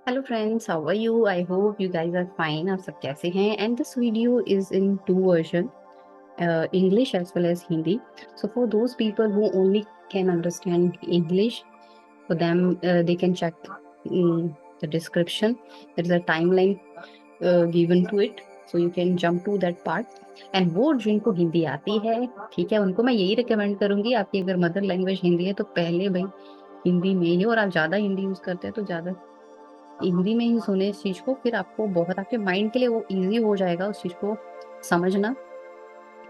Hello friends, how are you? I hope you guys are fine. आप सब कैसे हैं? And this video is in two version, English as well as Hindi. So for those people who only can understand English, for them they can check the description. There is a timeline given to it, so you can jump to that part. And वो जिनको हिंदी आती है, ठीक है, उनको मैं यही recommend करूंगी, आपकी अगर मदर लैंग्वेज हिंदी है तो पहले भाई हिंदी में ही, और आप ज्यादा हिंदी यूज करते हैं तो ज्यादा हिंदी में ही सुने इस चीज को। फिर आपको बहुत, आपके माइंड के लिए वो इजी हो जाएगा उस चीज को समझना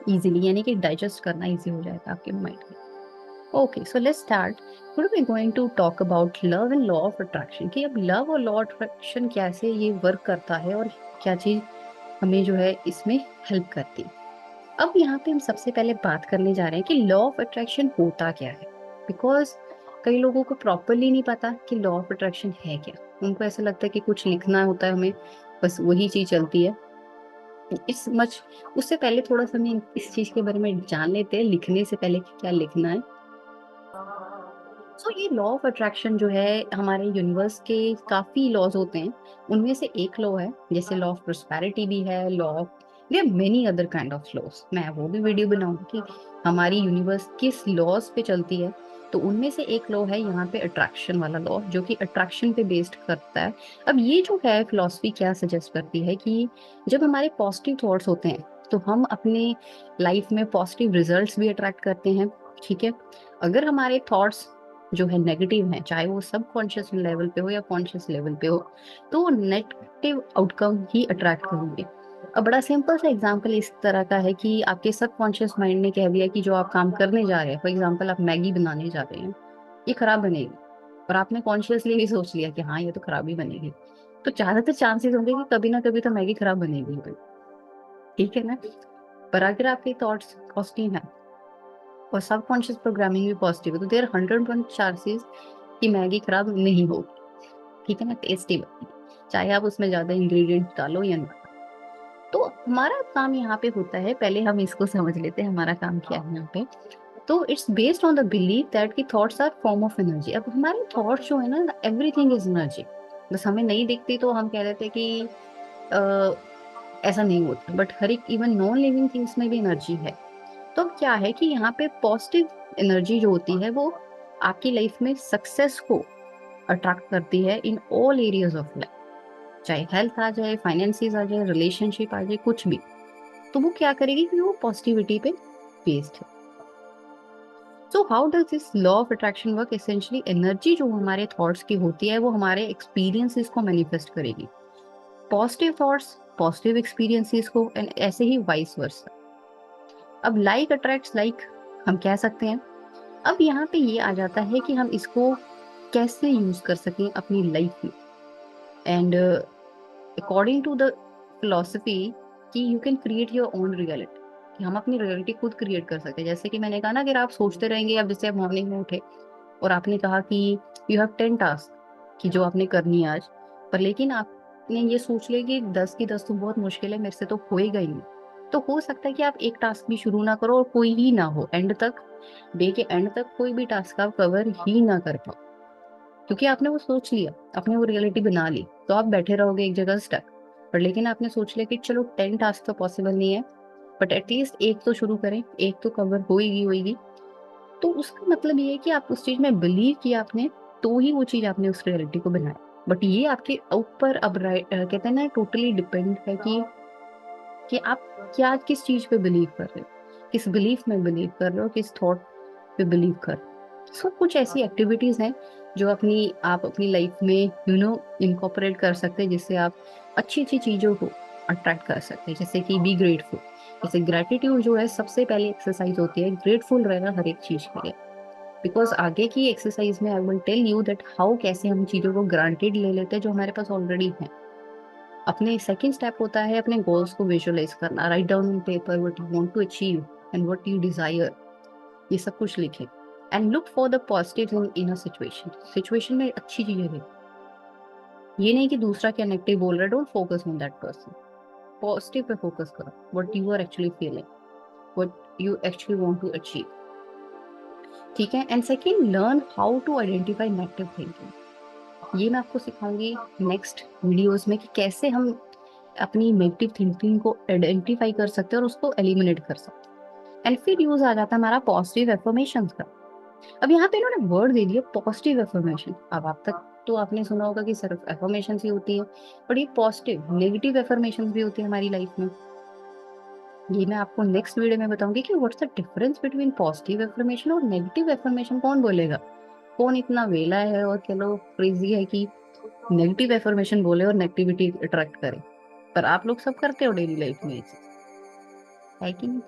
इजीली, यानी कि डाइजेस्ट करना इजी हो जाएगा आपके माइंड के। Okay, so let's start. Today we going to talk about love and law of attraction, कि अब लव और लॉ ऑफ अट्रैक्शन कैसे ये वर्क करता है और क्या चीज हमें जो है इसमें हेल्प करती है। अब यहाँ पे हम सबसे पहले बात करने जा रहे हैं कि लॉ ऑफ अट्रैक्शन होता क्या है। बिकॉज कई लोगों को प्रॉपरली नहीं पता कि लॉ ऑफ अट्रैक्शन है क्या। उनको ऐसा लगता है कि कुछ लिखना होता है हमें, बस वही चीज चलती है। इस मच उससे पहले थोड़ा सा हमें इस चीज के बारे में जान लेते हैं, लिखने से पहले कि क्या लिखना है। सो ये लॉ ऑफ अट्रैक्शन जो है, हमारे यूनिवर्स के काफी लॉज होते हैं, उनमें से एक लॉ है। जैसे लॉ ऑफ प्रोस्पेरिटी भी है, law of, we have many other kind of laws. मैं वो भी वीडियो बनाऊंगी कि हमारी यूनिवर्स किस लॉज पे चलती है। तो उनमें से एक लॉ है यहाँ पे अट्रैक्शन वाला लॉ, जो कि अट्रैक्शन पे बेस्ड करता है। अब ये जो है फिलॉसफी क्या सजेस्ट करती है कि जब हमारे पॉजिटिव थॉट्स होते हैं तो हम अपने लाइफ में पॉजिटिव रिजल्ट्स भी अट्रैक्ट करते हैं। ठीक है, अगर हमारे थॉट्स जो है नेगेटिव है, चाहे वो सब कॉन्शियस लेवल पे हो या कॉन्शियस लेवल पे हो, तो वो नेगेटिव आउटकम ही अट्रैक्ट करेंगे। अब बड़ा सिंपल सा एग्जांपल इस तरह का है कि आपके सब कॉन्शियस माइंड ने कह दिया कि जो आप काम करने जा रहे हैं, फॉर एग्जांपल आप मैगी बनाने जा रहे हैं, ये खराब बनेगी। और आपने कॉन्शियसली भी सोच लिया कि हाँ ये तो खराब ही बनेगी, तो ज्यादातर चांसेस होंगे कि कभी ना कभी तो मैगी खराब बनेगी भाई। ठीक है ना? पर अगर आपके थॉट्स पॉजिटिव हैं और सबकॉन्शियस प्रोग्रामिंग भी पॉजिटिव है, तो देयर 100% चांसेस कि मैगी खराब नहीं होगी। ठीक है ना? टेस्टी बनेगी, चाहे आप उसमें ज्यादा इंग्रेडिएंट डालो या ना। तो हमारा काम यहाँ पे होता है, पहले हम इसको समझ लेते हैं हमारा काम क्या है यहाँ पे। तो it's based on the believe that की thoughts are form of energy. अब हमारे थॉट्स जो है ना, एवरीथिंग इज एनर्जी। बस हमें नहीं दिखती तो हम कह देते हैं कि ऐसा नहीं होता, बट हर एक इवन नॉन लिविंग थिंग्स में भी एनर्जी है। तो अब क्या है कि यहाँ पे पॉजिटिव एनर्जी जो होती है वो आपकी लाइफ में सक्सेस को अट्रैक्ट करती है in all areas of life. चाहे हेल्थ आ जाए, फाइनेंसिस आ जाए, रिलेशनशिप आ जाए, कुछ भी। तो वो क्या करेगी कि वो पॉजिटिविटी पे बेस्ड है। So how does this law of attraction work? Essentially energy जो हमारे थॉट्स की होती है वो हमारे एक्सपीरियंसेस को मैनिफेस्ट करेगी। पॉजिटिव थॉट्स पॉजिटिव एक्सपीरियंसेस को, एंड ऐसे ही वाइस वर्सा। अब लाइक अट्रैक्ट्स लाइक, हम कह सकते हैं। अब यहाँ पे ये आ जाता है कि हम इसको कैसे यूज कर सकें अपनी लाइफ में। And according to the philosophy कि you can create your own reality, कि हम अपनी रियलिटी खुद क्रिएट कर सकते हैं। जैसे कि मैंने कहा ना, अगर आप सोचते रहेंगे, अब जैसे आप मॉर्निंग में उठे और आपने कहा कि यू हैव 10 टास्क कि जो आपने करनी है आज, पर लेकिन आपने ये सोच लिया कि 10 की 10 तो बहुत मुश्किल है, मेरे से तो होएगा ही नहीं। तो हो सकता है कि आप एक टास्क भी शुरू ना करो और कोई ही ना हो एंड तक, डे के एंड तक कोई भी टास्क आप कवर ही ना कर पाओ, क्योंकि आपने वो सोच लिया, आपने वो रियलिटी बना ली। तो आप बैठे रहोगे एक जगह स्टक। पर लेकिन आपने सोच लिया कि चलो 10 टास्क तो पॉसिबल नहीं है, बट एटलीस्ट एक तो शुरू करें, एक तो कवर होएगी होएगी। तो उसका मतलब ये है कि आप उस चीज में बिलीव किया आपने, तो ही वो चीज आपने उस रियलिटी को बनाया। बट ये आपके ऊपर अब कहते हैं ना, टोटली डिपेंड है कि आप क्या किस चीज पे बिलीव कर रहे हो, किस बिलीफ में बिलीव कर रहे हो, किस थॉट पे बिलीव कर रहे हो। सो कुछ ऐसी एक्टिविटीज हैं जो आप अपनी लाइफ में इनकॉपरेट कर सकते हैं, जिससे आप अच्छी अच्छी चीजों को अट्रैक्ट कर सकते हैं। जैसे कि बी ग्रेटफुल। जैसे ग्रेटिट्यूड जो है, सबसे पहले एक्सरसाइज होती है ग्रेटफुल रहना हर एक चीज के लिए। बिकॉज आगे की एक्सरसाइज में I will tell you that how कैसे हम चीजों को ग्रांटेड ले लेते हैं जो हमारे पास ऑलरेडी है। अपने सेकंड स्टेप होता है अपने गोल्स को विजुअलाइज करना, write down on paper what you want to achieve and what you desire, ये सब कुछ लिखें। And look for the positive in a situation, situation में अच्छी चीजें लिखें। ये नहीं कि दूसरा क्या नेगेटिव बोल रहा है, don't focus on that person, positive पे फोकस करो, what you are actually feeling, what you actually want to achieve. ठीक है? And second, learn how to identify negative thinking. ये मैं आपको सिखाऊंगी नेक्स्ट वीडियोस में कि कैसे हम अपनी नेगेटिव थिंकिंग को आइडेंटिफाई कर सकते हैं और उसको एलिमिनेट कर सकते हैं। एंड फिर यूज आ जाता है हमारा पॉजिटिव एफर्मेशन का। अब यहाँ पे इन्होंने वर्ड दे दिया पॉजिटिव एफर्मेशन। अब आप तक तो आपने सुना होगा कि सिर्फ एफर्मेशन ही होती है, बट ये पॉजिटिव नेगेटिव एफर्मेशन भी होती है हमारी लाइफ में। ये मैं आपको नेक्स्ट वीडियो में बताऊंगी कि what's the difference between positive affirmation और नेगेटिव एफर्मेशन। कौन बोलेगा, कौन इतना वेला है और चलो क्रेजी है कि नेगेटिव एफर्मेशन बोले और नेगेटिविटी अट्रैक्ट करे। पर आप लोग सब करते हो डेली लाइफ में ये चीज, है कि नहीं?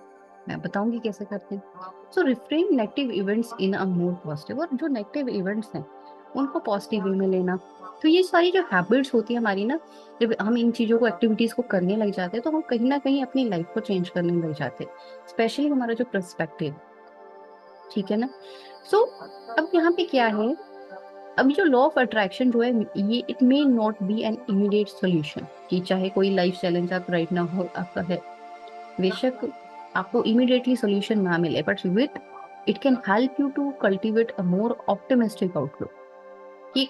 मैं बताऊंगी कैसे करते हैं। So reframe negative events in a more positive. और जो नेगेटिव इवेंट्स हैं उनको पॉजिटिव वे में लेना। तो ये सारी जो हैबिट्स होती है हमारी ना, जब हम इन चीजों को एक्टिविटीज को करने लग जाते हैं तो हम कहीं ना कहीं अपनी लाइफ को चेंज करने लग जाते हैं, स्पेशली हमारा जो पर्सपेक्टिव। ठीक है ना? सो अब यहाँ पे क्या है, अब जो लॉ ऑफ अट्रैक्शन जो है ये it may not be an immediate solution. कि चाहे कोई लाइफ चैलेंज आप राइट ना हो आपका है, बेशक आपको इमीडिएटली सोल्यूशन ना मिले, but with it can help you to cultivate a more optimistic outlook. कि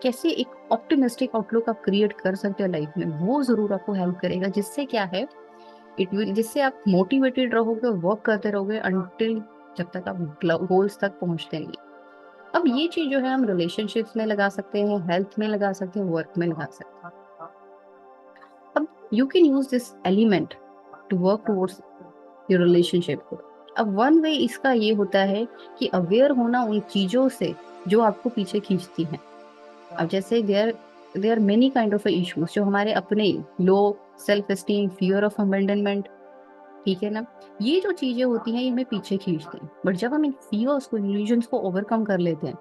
कैसे एक ऑप्टिमिस्टिक आउटलुक आप क्रिएट कर सकते हो लाइफ में, वो जरूर आपको हेल्प करेगा। जिससे क्या है, इट विल, जिससे आप मोटिवेटेड रहोगे, वर्क करते रहोगे अनटिल जब तक आप गोल्स तक पहुंचते नहीं। अब ये चीज जो है हम रिलेशनशिप्स में लगा सकते हैं, हेल्थ में लगा सकते हैं, वर्क में लगा सकते हैं। अब you can use this element to work towards your relationship को। अब वन वे इसका ये होता है कि अवेयर होना उन चीजों से जो आपको पीछे खींचती हैं। अब जैसे there many kind of issues जो हमारे अपने low self esteem, fear of abandonment, ठीक है ना, ये जो चीजें होती हैं ये हमें पीछे खींचती हैं। बट जब हम इन फियर्स को, इल्यूजन्स को ओवरकम कर लेते हैं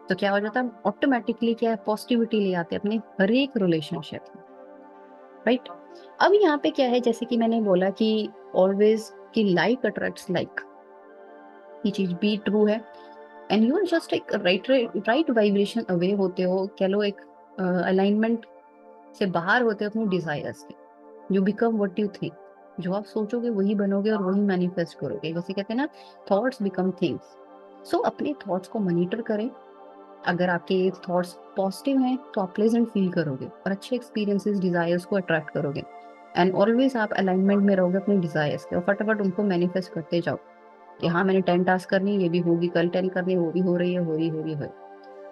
तो क्या हो जाता है, हम ऑटोमेटिकली क्या है, पॉजिटिविटी ले आते हैं अपने हर एक रिलेशनशिप में, राइट? अब यहाँ पे क्या है, जैसे कि मैंने बोला कि ऑलवेज कि लाइक अट्रैक्ट्स लाइक, ये चीज भी ट्रू है। एंड यू आर जस्ट एक राइट राइट वाइब्रेशन अवे होते हो, कह लो एक अलाइनमेंट से बाहर होते हो अपने डिजायर्स के। You become what you think. जो आप सोचोगे वही बनोगे और वही मैनिफेस्ट करोगे। जैसे कहते हैं ना, थॉट्स बिकम थिंग्स। सो अपने थॉट्स को मॉनिटर करें। अगर आपके थॉट्स पॉजिटिव हैं तो आप प्लेजेंट फील करोगे और अच्छे एक्सपीरियंसेस, डिजायर्स को अट्रैक्ट करोगे। एंड ऑलवेज आप अलाइनमेंट में रहोगे अपने डिजायर्स के और फटाफट उनको मैनिफेस्ट करते जाओ कि हाँ मैंने 10 टास्क करनी है, ये भी होगी, कल 10 करनी है, वो भी हो रही है, हो रही है।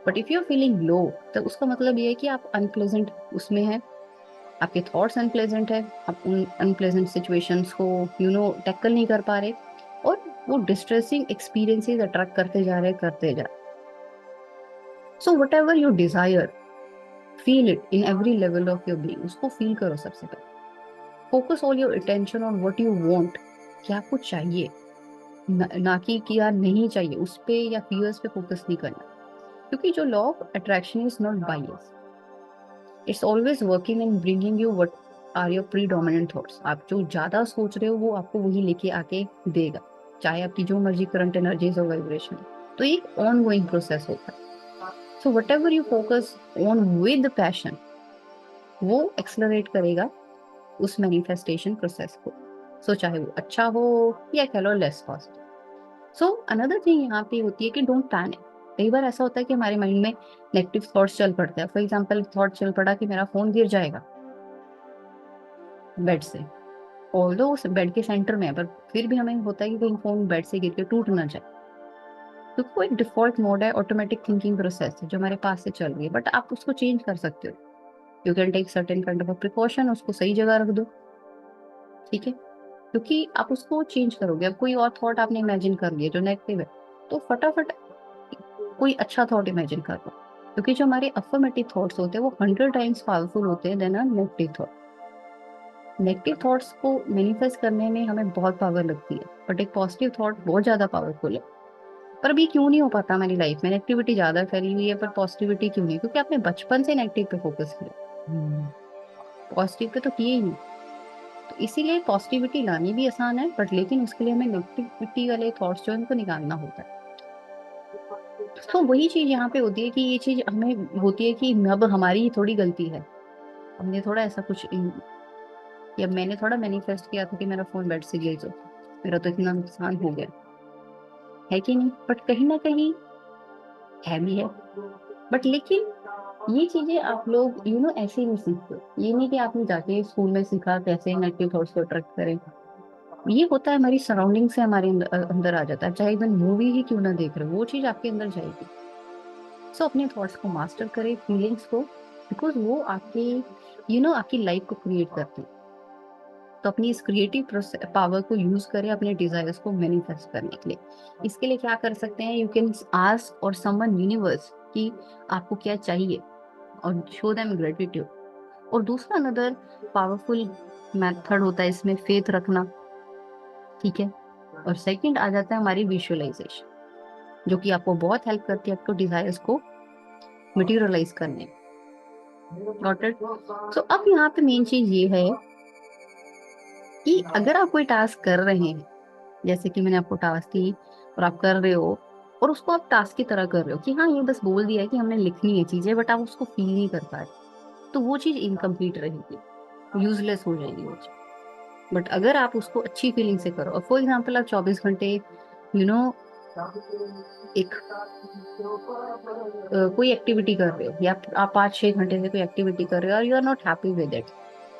But if you are feeling low, तो उसका मतलब ये है कि आप अनप्लेजेंट उसमें है, आपके थॉट्स अनप्लेजेंट है, आप उन अनप्लेजेंट सिचुएशंस को टैकल नहीं कर पा रहे, और वो डिस्ट्रेसिंग एक्सपीरियंसेस अट्रैक्ट करते जा रहे। So what ever you desire, feel it in every level of your being. उसको फील करो सबसे पहले। Focus all your attention on what you want, क्या आपको चाहिए, ना कि क्या नहीं चाहिए उस पे या फियर्स पे फोकस नहीं करना। क्योंकि जो law of attraction is not bias, it's always working and bringing you what are your predominant thoughts. आप जो ज्यादा सोच रहे हो वो आपको वही लेके आके देगा, चाहे आपकी जो मर्जी करंट एनर्जीज और वाइब्रेशन। तो ये एक ऑन गोइंग प्रोसेस होता है। So what ever you focus on with passion, वो एक्सलरेट करेगा उस मैनिफेस्टेशन प्रोसेस को। सो चाहे वो अच्छा हो या कह लो less positive. So another thing यहाँ पे होती है कि डोंट पैनिक। कई बार ऐसा होता है कि हमारे माइंड में नेगेटिव थॉट्स चल पड़ते हैं। फॉर एग्जाम्पल, थॉट चल पड़ा कि मेरा फोन गिर जाएगा बेड से, ऑल्दो उस बेड के सेंटर में है, पर फिर भी हमें होता है कि कहीं फोन बेड से गिर के टूट ना जाए। तो वो एक डिफॉल्ट मोड है, ऑटोमेटिक थिंकिंग प्रोसेस है जो हमारे पास से चल रही है, बट आप उसको चेंज कर सकते हो। You can take certain kind of precaution, उसको सही जगह रख दो, ठीक है? क्योंकि आप उसको चेंज करोगे। अब कोई और थॉट आपने इमेजिन कर लिया जो नेगेटिव है, तो फटाफट कोई अच्छा थॉट इमेजिन कर लो। क्योंकि जो हमारे अफर्मेटिव थॉट्स होते हैं वो 100 टाइम्स पावरफुल होते हैं then a negative thought. Negative thoughts को मैनिफेस्ट करने में हमें बहुत पावर लगती है, बट एक पॉजिटिव थॉट बहुत ज्यादा पावरफुल है। पर अभी क्यों नहीं हो पाता हमारी लाइफ में, नेगेटिविटी ज्यादा फैली हुई है पर पॉजिटिविटी क्यों नहीं? क्योंकि आपने बचपन से नेगेटिव पे फोकस किया, पॉजिटिव पे तो किए ही नहीं। तो इसीलिए पॉजिटिविटी लानी भी आसान है, बट लेकिन उसके लिए हमें नेगेटिविटी वाले थॉट्स जो है उनको निकालना होता है। तो वही चीज यहाँ पे होती है कि ये चीज हमें होती है कि अब हमारी ही थोड़ी गलती है, हमने थोड़ा ऐसा कुछ या मैंने थोड़ा मैनिफेस्ट किया था कि मेरा फोन बेड से गिर जाए, मेरा तो इतना नुकसान हो गया, है कि नहीं? बट कहीं ना कहीं है भी है। बट लेकिन ये चीजें आप लोग ऐसे ही नहीं सीखते। ये नहीं कि आपने जाके स्कूल में सीखा कैसे नेगेटिव थॉट्स को अट्रैक्ट करें। ये होता है हमारी सराउंडिंग से हमारे अंदर आ जाता है, चाहे इवन मूवी ही क्यों ना देख रहे हो, वो चीज आपके अंदर जाएगी। सो अपने थॉट्स को मास्टर करें, फीलिंग्स को, बिकॉज वो आपके आपकी लाइफ को क्रिएट करते हैं। तो अपनी इस क्रिएटिव पावर को यूज करें अपने डिजायर्स को मैनिफेस्ट करने के लिए। इसके लिए क्या कर सकते हैं, यू कैन आस्क और समवन यूनिवर्स कि आपको क्या चाहिए, और शो देम ग्रेटिट्यूड। और दूसरा अनदर पावरफुल मेथड होता है इसमें फेथ रखना, ठीक है। और सेकंड आ जाता है हमारी विजुअलाइजेशन, जो कि आपको बहुत हेल्प करती है आपको डिजायर्स को मटेरियलाइज करने। Got it. सो अब यहाँ पे मेन चीज ये है कि अगर आप कोई टास्क कर रहे हैं, जैसे कि मैंने आपको टास्क दी और आप कर रहे हो, और उसको आप टास्क की तरह कर रहे हो कि हाँ ये बस बोल दिया है कि हमने लिखनी है चीजें, बट आप उसको फील नहीं कर पा रहे, तो वो चीज इनकम्प्लीट रहेगी, यूजलेस हो जाएगी वो चीज। बट अगर आप उसको अच्छी फीलिंग से करो, और फॉर एग्जाम्पल आप 24 घंटे यू नो एक कोई एक्टिविटी कर रहे हो, या आप 5-6 घंटे से कोई एक्टिविटी कर रहे हो और you are not happy with it,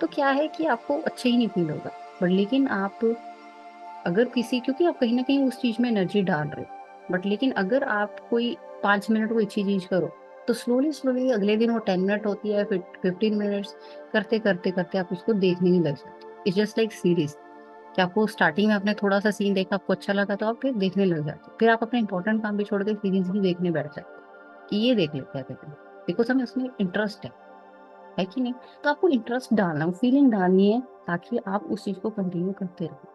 तो क्या है कि आपको अच्छा ही नहीं फील होगा। बट लेकिन आप अगर किसी, क्योंकि आप कहीं ना कहीं उस चीज में एनर्जी डाल रहे हो, बट लेकिन अगर आप कोई 5 मिनट कोई अच्छी चीज करो, तो स्लोली स्लोली अगले दिन वो 10 मिनट होती है, फिर 15 मिनट्स, करते करते करते आप उसको देखने ही लग जाते। इट्स जस्ट लाइक सीरीज, कि आपको स्टार्टिंग में आपने थोड़ा सा सीन देखा, आपको अच्छा लगा, तो आप फिर देखने लग जाते, फिर आप अपने इंपॉर्टेंट काम भी छोड़ के सीरीज भी देखने बैठ जाते कि ये देख लेते हैं कहते हैं, बिकॉज हमें उसमें इंटरेस्ट है कि नहीं। तो आपको इंटरेस्ट डालना, फीलिंग डालनी है, ताकि आप उस चीज को कंटिन्यू करते रहो।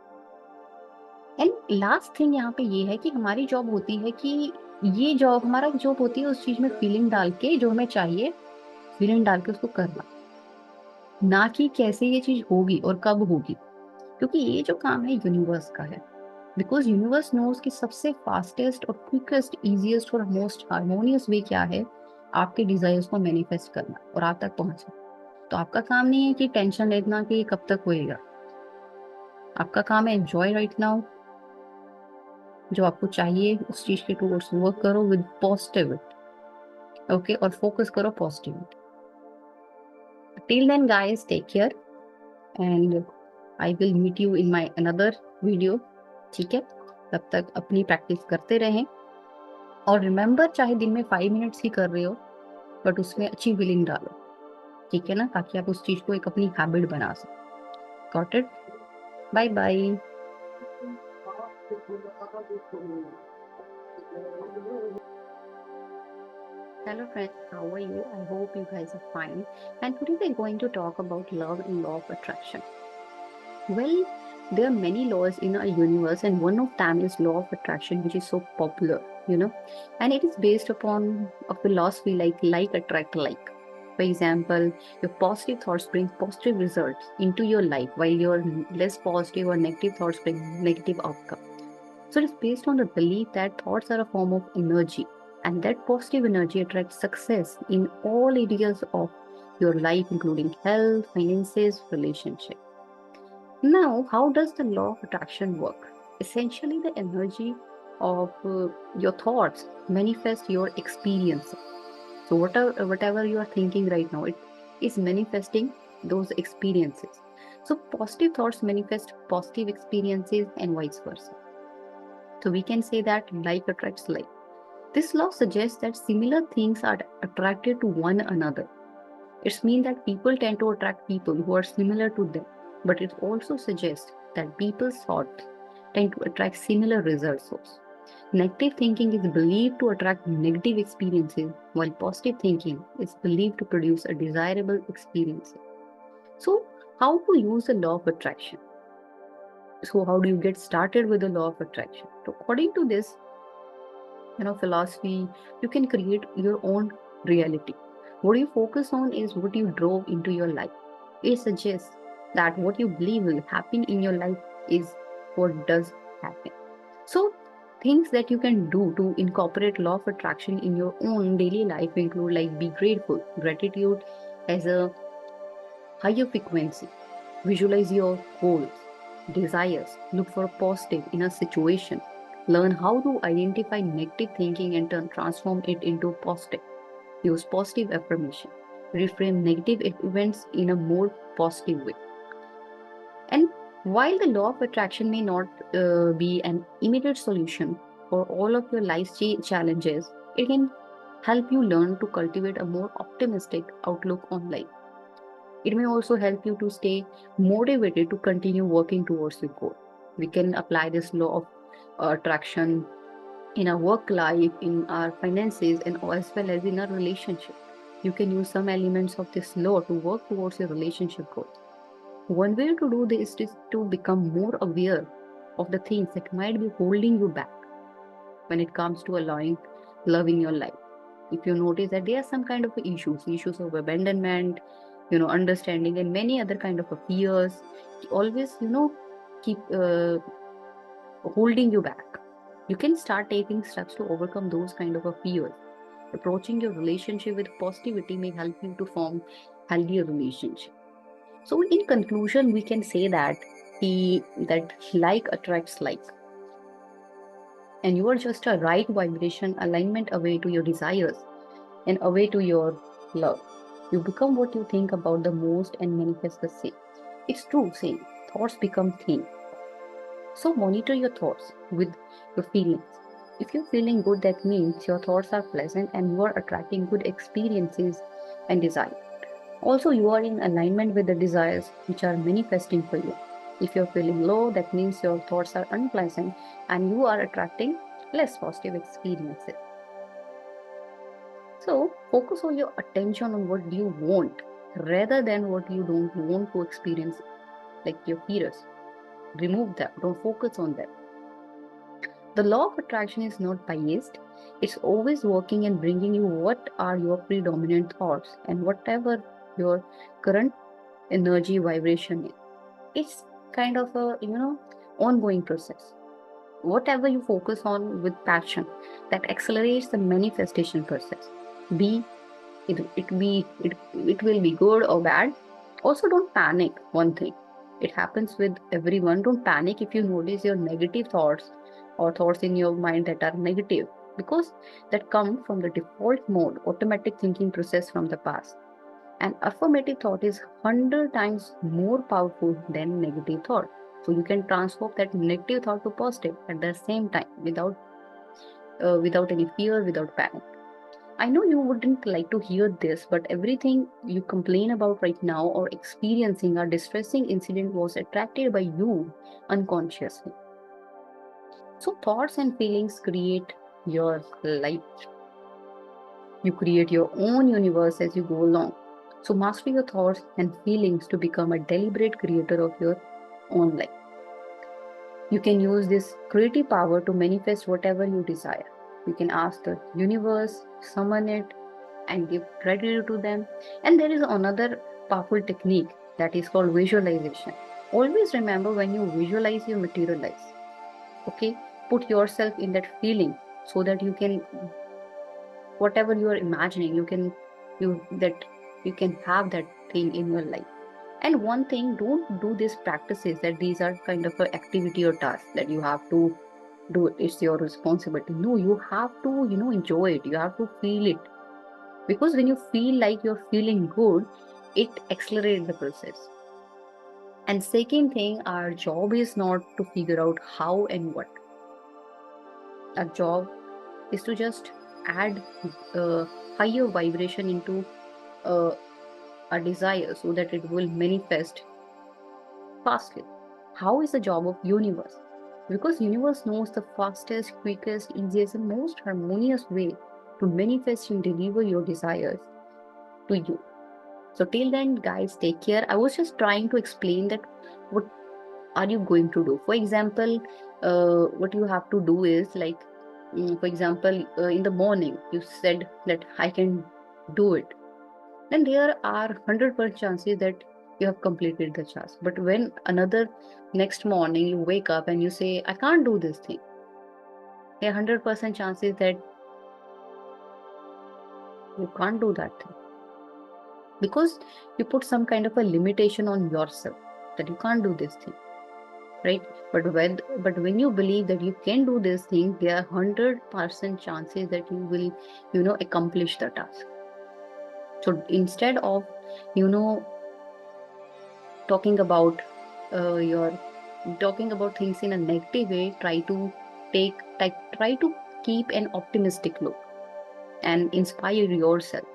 एंड लास्ट थिंग यहाँ पे ये है कि हमारी जॉब होती है कि ये जॉब हमारा जॉब होती है उस चीज में फीलिंग डाल के, जो हमें चाहिए फीलिंग डाल के उसको करना, ना कि कैसे ये चीज होगी और कब होगी, क्योंकि ये जो काम है यूनिवर्स का है। बिकॉज यूनिवर्स नोज कि सबसे फास्टेस्ट और क्विकेस्ट, इजिएस्ट और मोस्ट हार्मोनियस वे क्या है आपके डिजायर्स को मैनिफेस्ट करना और आप तक पहुंचना। तो आपका काम नहीं है कि टेंशन लेना कि ये कब तक होएगा, आपका काम है एंजॉय राइट नाउ, जो आपको चाहिए उस चीज के टूवर्ड्स वर्क करो विद पॉजिटिविटी, ओके, और फोकस करो positivity. Till then guys, take care, and I will meet you in my another video, ठीक है। तब तक अपनी प्रैक्टिस करते रहें, और रिमेंबर चाहे दिन में 5 मिनट्स ही कर रहे हो, बट उसमें अच्छी फीलिंग डालो, ठीक है ना, ताकि आप उस चीज को एक अपनी हैबिट बना सको। Got it. Bye bye. Hello friends, how are you? I hope you guys are fine. And today we're going to talk about love and law of attraction. Well, there are many laws in our universe, and one of them is law of attraction, which is so popular. And it is based upon a philosophy like attract like. For example, your positive thoughts bring positive results into your life, while your less positive or negative thoughts bring negative outcome. So it is based on the belief that thoughts are a form of energy, and that positive energy attracts success in all areas of your life, including health, finances, relationship. Now, how does the law of attraction work? Essentially, the energy of your thoughts manifest your experience. So, whatever you are thinking right now, it is manifesting those experiences. So, positive thoughts manifest positive experiences and vice versa. So, we can say that like attracts like. This law suggests that similar things are attracted to one another. It means that people tend to attract people who are similar to them, but it also suggests that people's thoughts tend to attract similar results also. Negative thinking is believed to attract negative experiences, while positive thinking is believed to produce a desirable experience. So, how to use the law of attraction? So, how do you get started with the law of attraction? So, according to this, philosophy, you can create your own reality. What you focus on is what you drove into your life. It suggests that what you believe will happen in your life is what does happen. So things that you can do to incorporate law of attraction in your own daily life include like be grateful, gratitude as a higher frequency, visualize your goals, desires, look for positive in a situation, learn how to identify negative thinking and transform it into positive. Use positive affirmation. Reframe negative events in a more positive way. And while the law of attraction may not be an immediate solution for all of your life challenges, it can help you learn to cultivate a more optimistic outlook on life. It may also help you to stay motivated to continue working towards your goal. We can apply this law of attraction in our work life, in our finances, and as well as in our relationship. You can use some elements of this law to work towards your relationship goals. One way to do this is to become more aware of the things that might be holding you back when it comes to allowing love in your life. If you notice that there are some kind of issues of abandonment, understanding, and many other kind of fears, always, keep holding you back. You can start taking steps to overcome those kind of fears. Approaching your relationship with positivity may help you to form healthier relationship. So in conclusion, we can say that that like attracts like, and you are just a right vibration alignment away to your desires and away to your love. You become what you think about the most and manifest the same. It's true saying thoughts become things. So monitor your thoughts with your feelings. If you're feeling good, that means your thoughts are pleasant and you are attracting good experiences and desires. Also, you are in alignment with the desires which are manifesting for you. If you're feeling low, that means your thoughts are unpleasant and you are attracting less positive experiences. So, focus all your attention on what you want rather than what you don't want to experience, like your fears. Remove them, don't focus on them. The law of attraction is not biased. It's always working and bringing you what are your predominant thoughts and whatever your current energy vibration is. It's kind of a ongoing process. Whatever you focus on with passion, that accelerates the manifestation process. Be it will be good or bad. Also, don't panic. One thing, it happens with everyone. Don't panic if you notice your negative thoughts or thoughts in your mind that are negative, because that come from the default mode automatic thinking process from the past. An affirmative thought is 100 times more powerful than negative thought. So you can transform that negative thought to positive at the same time without any fear, without panic. I know you wouldn't like to hear this, but everything you complain about right now or experiencing a distressing incident was attracted by you unconsciously. So thoughts and feelings create your life. You create your own universe as you go along. So master your thoughts and feelings to become a deliberate creator of your own life. You can use this creative power to manifest whatever you desire. You can ask the universe, summon it, and give gratitude to them. And there is another powerful technique that is called visualization. Always remember, when you visualize, you materialize. Okay? Put yourself in that feeling so that you can, whatever you are imagining, you can have that thing in your life. And one thing, don't do these practices that these are kind of an activity or task that you have to do it. It's your responsibility. No, you have to, enjoy it. You have to feel it. Because when you feel like you're feeling good, it accelerates the process. And second thing, our job is not to figure out how and what. Our job is to just add higher vibration into uh, our desire so that it will manifest fastly. How is the job of universe? Because universe knows the fastest, quickest, easiest, and most harmonious way to manifest and deliver your desires to you. So till then, guys, take care. I was just trying to explain that what are you going to do. For example, what you have to do is like, for example, in the morning you said that I can do it. Then there are 100% chances that you have completed the task. But when another next morning you wake up and you say I can't do this thing, there are 100% chances that you can't do that thing, because you put some kind of a limitation on yourself that you can't do this thing, right? But when you believe that you can do this thing, there are 100% chances that you will accomplish the task. So instead of, you know, talking about your talking about things in a negative way, try to keep an optimistic look and inspire yourself.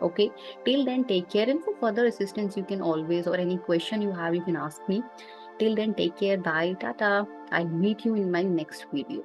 Okay, till then, take care. And for further assistance, you can always, or any question you have, you can ask me. Till then, take care. Bye. Tata. I'll meet you in my next video.